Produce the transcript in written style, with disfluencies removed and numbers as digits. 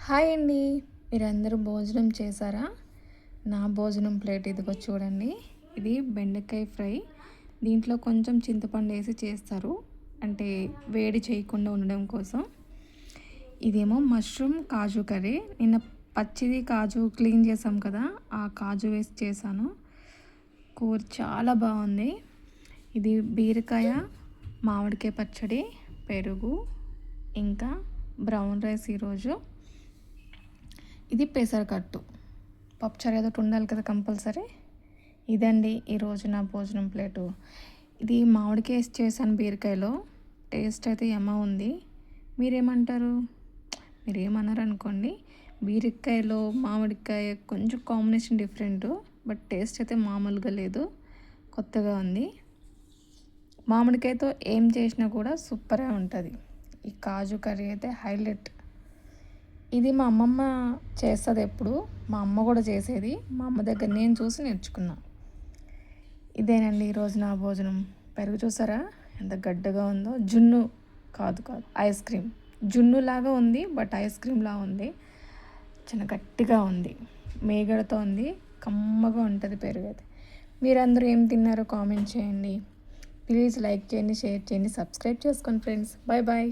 Hi అండి. మీరందరూ భోజనం చేశారా? నా భోజనం ప్లేట్ ఇదిగో చూడండి. ఇది బెండకాయ ఫ్రై. దీంట్లో కొంచెం చింతపండు వేసి చేస్తారు, అంటే వేడి చేయకుండా ఉండడం కోసం. ఇదేమో మష్రూమ్ కాజు కర్రీ. నిన్న పచ్చిది కాజు క్లీన్ చేసాం కదా, ఆ కాజు వేసి చేశాను. కూర చాలా బాగుంది. ఇది బీరకాయ, మామిడికాయ పచ్చడి, పెరుగు, ఇంకా బ్రౌన్ రైస్ ఈరోజు. ఇది పెసరకట్టు. పప్పుచారు ఏదో ఒకటి ఉండాలి కదా కంపల్సరీ. ఇదండి ఈరోజు నా భోజనం ప్లేటు. ఇది మామిడికాయ వేసి చేశాను బీరకాయలో. టేస్ట్ అయితే ఉంది. మీరేమంటారు? మీరేమన్నారు అనుకోండి. బీరకాయలో మామిడికాయ కొంచెం కాంబినేషన్ డిఫరెంట్, బట్ టేస్ట్ అయితే మామూలుగా లేదు, కొత్తగా ఉంది. మామిడికాయతో ఏం చేసినా కూడా సూపర్గా ఉంటుంది. ఈ కాజు కర్రీ అయితే హైలైట్. ఇది మా అమ్మమ్మ చేస్తుంది ఎప్పుడు. మా అమ్మ కూడా చేసేది. మా అమ్మ దగ్గర నేను చూసి నేర్చుకున్నా. ఇదేనండి ఈరోజు నా భోజనం. పెరుగు చూసారా ఎంత గడ్డగా ఉందో. జున్ను కాదు కాదు ఐస్ క్రీమ్. జున్నులాగా ఉంది, బట్ ఐస్ క్రీమ్లా ఉంది. చిన్న గట్టిగా ఉంది, మేగడతో ఉంది, కమ్మగా ఉంటుంది పెరుగు అయితే. మీరందరూ ఏం తిన్నారో కామెంట్ చేయండి. ప్లీజ్ లైక్ చేయండి, షేర్ చేయండి, సబ్స్క్రైబ్ చేసుకోండి ఫ్రెండ్స్. Bye bye.